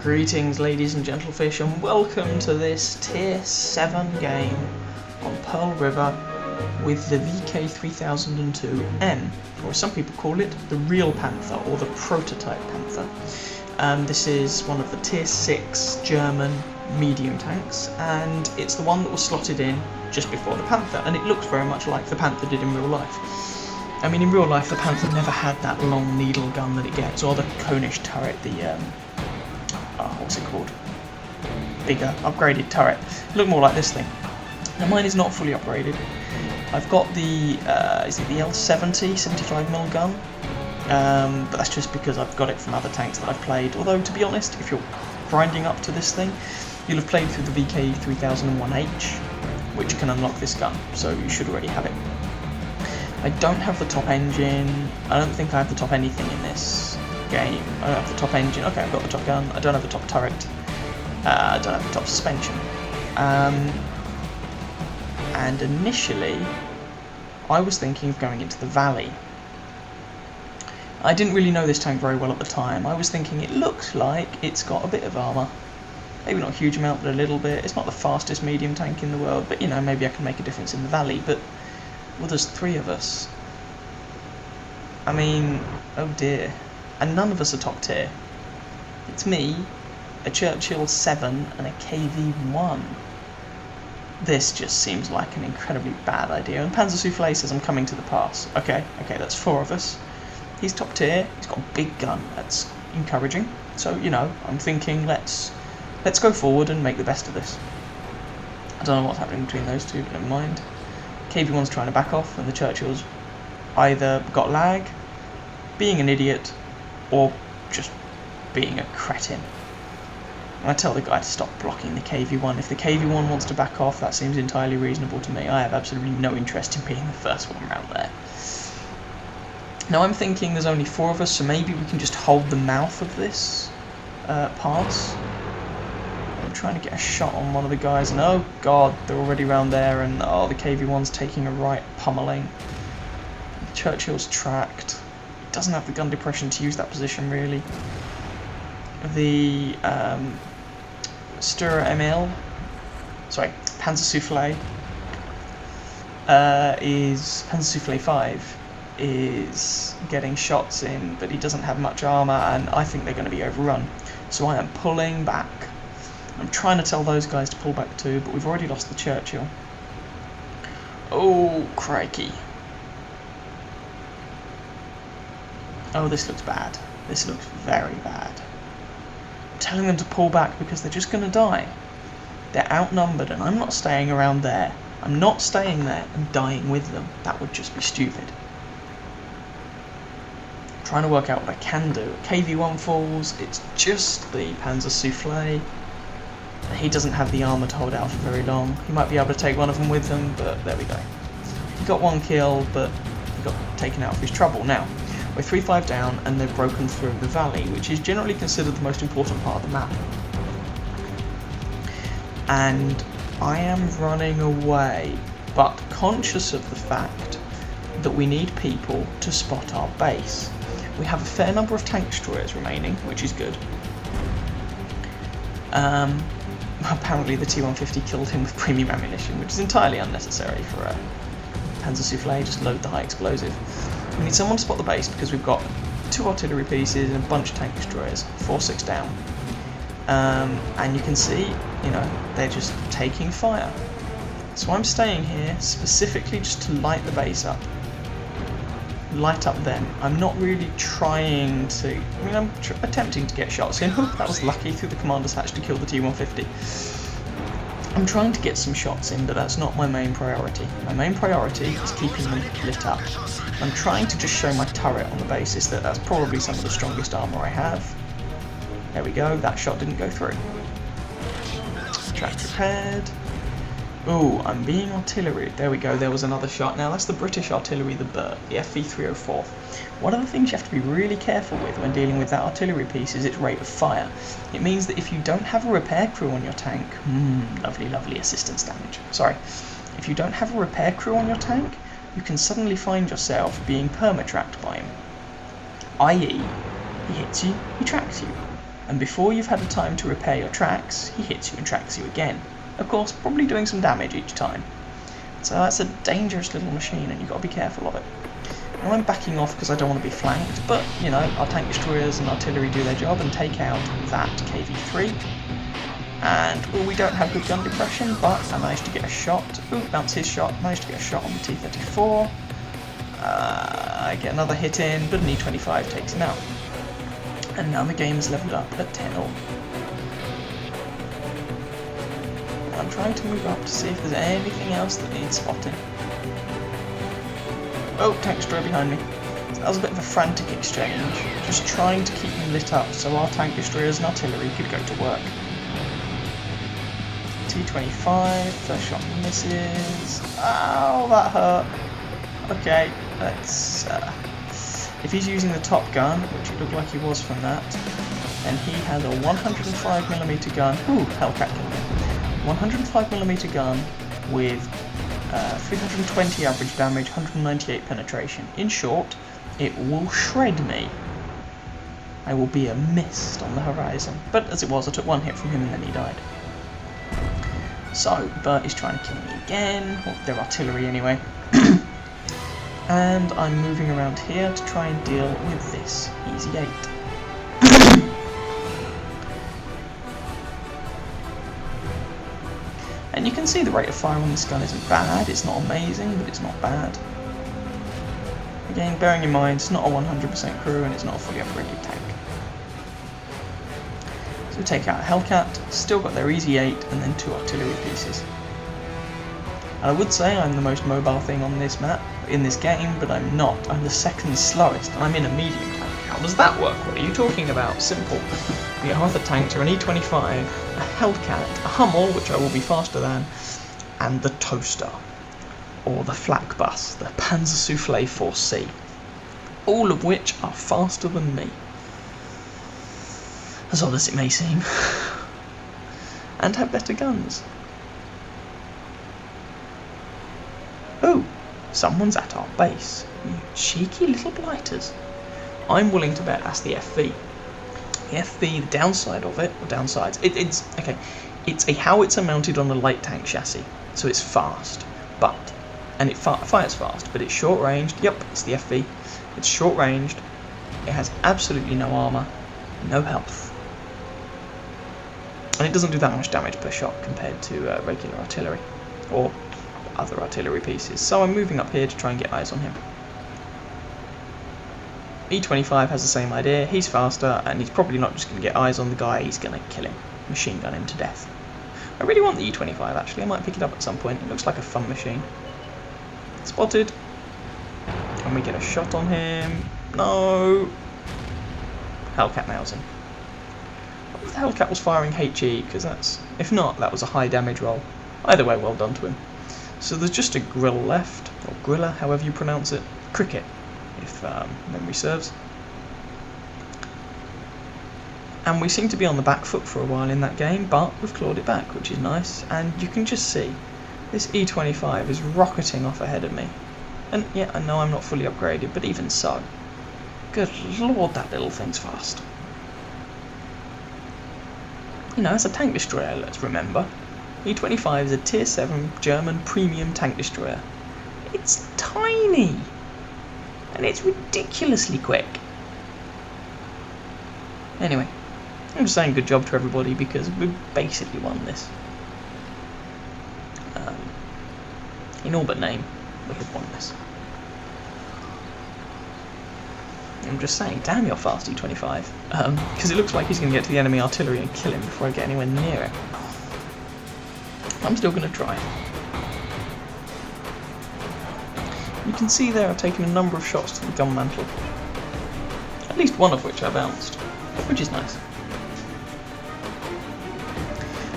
Greetings ladies and gentlefish, and welcome to this tier 7 game on Pearl River with the VK3002M, or as some people call it, the real Panther or the prototype Panther. This is one of the tier 6 German medium tanks, and it's the one that was slotted in just before the Panther, and it looks very much like the Panther did in real life. I mean, in real life the Panther never had that long needle gun that it gets, or the conish turret, the what's it called? Bigger, upgraded turret. It looked more like this thing. Now mine is not fully upgraded. I've got the, is it the L70, 75mm gun? But that's just because I've got it from other tanks that I've played. Although, to be honest, if you're grinding up to this thing, you'll have played through the VK3001H, which can unlock this gun, so you should already have it. I don't have the top engine. I don't think I have the top anything in this game. I don't have the top engine. Okay, I've got the top gun. I don't have the top turret. I don't have the top suspension. And initially, I was thinking of going into the valley. I didn't really know this tank very well at the time. I was thinking it looks like it's got a bit of armour. Maybe not a huge amount, but a little bit. It's not the fastest medium tank in the world, but you know, maybe I can make a difference in the valley. But, well, there's 3 of us. I mean, oh dear. And none of us are top tier. It's me, a Churchill 7 and a KV1. This just seems like an incredibly bad idea. And Panzer Souffle says I'm coming to the pass. Okay, that's 4 of us. He's top tier, he's got a big gun, that's encouraging. So, you know, I'm thinking let's go forward and make the best of this. I don't know what's happening between those two, but never mind. KV1's trying to back off, and the Churchill's either got lag, being an idiot, or just being a cretin. I tell the guy to stop blocking the KV1. If the KV1 wants to back off, that seems entirely reasonable to me. I have absolutely no interest in being the first one around there. Now I'm thinking there's only 4 of us, so maybe we can just hold the mouth of this pass. I'm trying to get a shot on one of the guys, and oh god, they're already around there, and oh, the KV1's taking a right pummeling. Churchill's tracked. Doesn't have the gun depression to use that position really. The Panzer Souffle Panzer Souffle 5 is getting shots in, but he doesn't have much armour, and I think they're going to be overrun. So I am pulling back. I'm trying to tell those guys to pull back too, but we've already lost the Churchill. Oh, crikey. Oh, this looks bad. This looks very bad. I'm telling them to pull back because they're just going to die. They're outnumbered, and I'm not staying around there. I'm not staying there and dying with them. That would just be stupid. I'm trying to work out what I can do. KV1 falls. It's just the Panzer Souffle. He doesn't have the armour to hold out for very long. He might be able to take one of them with him, but there we go. He got 1 kill, but he got taken out of his trouble. Now, we're 3-5 down, and they've broken through the valley, which is generally considered the most important part of the map. And I am running away, but conscious of the fact that we need people to spot our base. We have a fair number of tank destroyers remaining, which is good. Apparently the T-150 killed him with premium ammunition, which is entirely unnecessary for a Panzer Souffle. Just load the high explosive. We need someone to spot the base because we've got 2 artillery pieces and a bunch of tank destroyers, 4-6 down. And you can see, you know, they're just taking fire. So I'm staying here specifically just to light the base up. Light up them. I'm not really trying to... I mean, I'm attempting to get shots in. Oh, that was lucky, through the commander's hatch to kill the T-150. I'm trying to get some shots in, but that's not my main priority. My main priority is keeping them lit up. I'm trying to just show my turret on the basis that that's probably some of the strongest armour I have. There we go, that shot didn't go through. Track repaired. Ooh, I'm being artillery. There we go, there was another shot. Now that's the British artillery, the Burt, the FV304. One of the things you have to be really careful with when dealing with that artillery piece is its rate of fire. It means that if you don't have a repair crew on your tank, lovely assistance damage. Sorry. If you don't have a repair crew on your tank, you can suddenly find yourself being perma-tracked by him. i.e., he hits you, he tracks you. and before you've had a time to repair your tracks, he hits you and tracks you again. Of course, probably doing some damage each time. So that's a dangerous little machine, and you've got to be careful of it. Now I'm backing off because I don't want to be flanked, but, you know, our tank destroyers and artillery do their job and take out that KV-3. And, well, we don't have good gun depression, but I managed to get a shot. Ooh, that's his shot. Managed to get a shot on the T-34. I get another hit in, but an E-25 takes him out. And now the game is leveled up at 10-all. I'm trying to move up to see if there's anything else that needs spotting. Oh, tank destroyer behind me. So that was a bit of a frantic exchange, just trying to keep them lit up so our tank destroyers and artillery could go to work. T-25, first shot misses. Ow, that hurt. Okay, let's... if he's using the top gun, which it looked like he was from that, then he has a 105mm gun. Ooh, Hellcat killed him. 105mm gun with 320 average damage, 198 penetration. In short, it will shred me. I will be a mist on the horizon. But as it was, I took one hit from him and then he died. So, Bert is trying to kill me again. Well, they're artillery anyway. And I'm moving around here to try and deal with this Easy 8. And you can see the rate of fire on this gun isn't bad. It's not amazing, but it's not bad. Again, bearing in mind, it's not a 100% crew and it's not a fully upgraded tank. So we take out a Hellcat, still got their Easy 8, and then 2 artillery pieces. And I would say I'm the most mobile thing on this map, in this game, but I'm not. I'm the second slowest, and I'm in a medium tank. How does that work? What are you talking about? Simple. We get half the tanks are an E25, a Hellcat, a Hummel, which I will be faster than, and the Toaster, or the Flak Bus, the Panzer Soufflé 4C, all of which are faster than me. As odd as it may seem. And have better guns. Oh, someone's at our base. You cheeky little blighters. I'm willing to bet that's the FV. The FV, the downside of it, or downsides, it's a howitzer mounted on a light tank chassis, so it's fast, and it fires fast, but it's short ranged. Yep, it's the FV. It's short ranged. It has absolutely no armour, no health. And it doesn't do that much damage per shot compared to regular artillery, or other artillery pieces. So I'm moving up here to try and get eyes on him. E25 has the same idea. He's faster, and he's probably not just going to get eyes on the guy, he's going to kill him. Machine gun him to death. I really want the E25 actually, I might pick it up at some point. It looks like a fun machine. Spotted. Can we get a shot on him? No. Hellcat nails him. The Hellcat was firing HE, because that's... if not, that was a high damage roll. Either way, well done to him. So there's just a grill left, or griller, however you pronounce it. Cricket, if memory serves. And we seem to be on the back foot for a while in that game, but we've clawed it back, which is nice. And you can just see, this E25 is rocketing off ahead of me. And yeah, I know I'm not fully upgraded, but even so. Good lord, that little thing's fast. You know, it's a tank destroyer, let's remember. E25 is a tier 7 German premium tank destroyer. It's tiny! And it's ridiculously quick. Anyway, I'm just saying good job to everybody because we basically won this. In all but name, we have won this. I'm just saying, damn you're fast, E25. Because it looks like he's going to get to the enemy artillery and kill him before I get anywhere near it. I'm still going to try. You can see there I've taken a number of shots to the gun mantle. At least one of which I bounced, which is nice.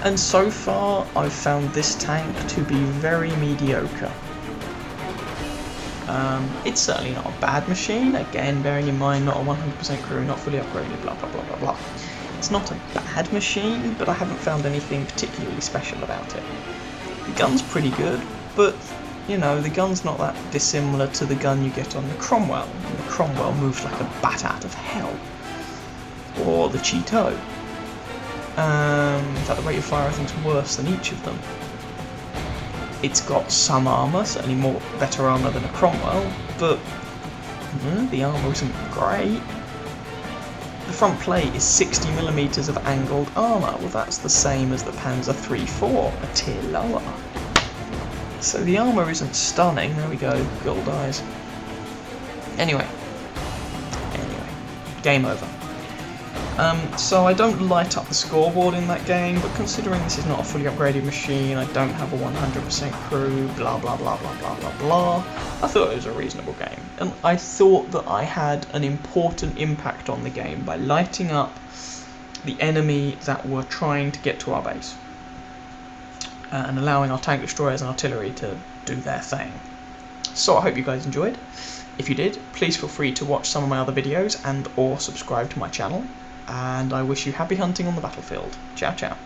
And so far I've found this tank to be very mediocre. It's certainly not a bad machine, again bearing in mind not a 100% crew, not fully upgraded, blah blah blah blah blah. It's not a bad machine, but I haven't found anything particularly special about it. The gun's pretty good, but you know, the gun's not that dissimilar to the gun you get on the Cromwell, and the Cromwell moves like a bat out of hell. Or the Cheeto. In fact, the rate of fire I think is worse than each of them. It's got some armour, certainly better armour than a Cromwell, but the armour isn't great. The front plate is 60mm of angled armour. Well, that's the same as the Panzer III-4, a tier lower. So the armour isn't stunning. There we go, gold eyes. Anyway, game over. So I don't light up the scoreboard in that game, but considering this is not a fully upgraded machine, I don't have a 100% crew, blah blah blah blah blah blah blah, I thought it was a reasonable game. And I thought that I had an important impact on the game by lighting up the enemy that were trying to get to our base, and allowing our tank destroyers and artillery to do their thing. So I hope you guys enjoyed. If you did, please feel free to watch some of my other videos and or subscribe to my channel. And I wish you happy hunting on the battlefield. Ciao ciao.